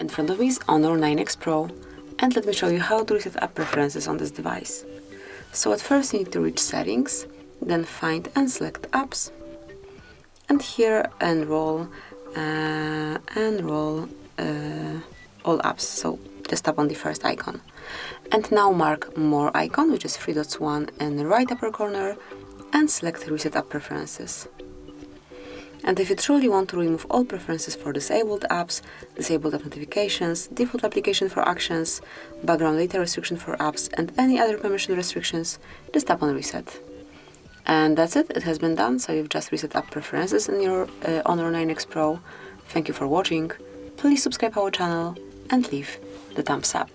In front of me is Honor 9X Pro, and let me show you how to reset app preferences on this device. So at first you need to reach Settings, then find and select Apps, and here enroll all apps. So just tap on the first icon. And now mark More icon, which is 3 dots 1 in the right upper corner, and select Reset App Preferences. And if you truly want to remove all preferences for disabled apps, disabled app notifications, default application for actions, background data restriction for apps, and any other permission restrictions, just tap on Reset. And that's it, it has been done, so you've just reset app preferences in your Honor 9X Pro. Thank you for watching, please subscribe our channel and leave the thumbs up.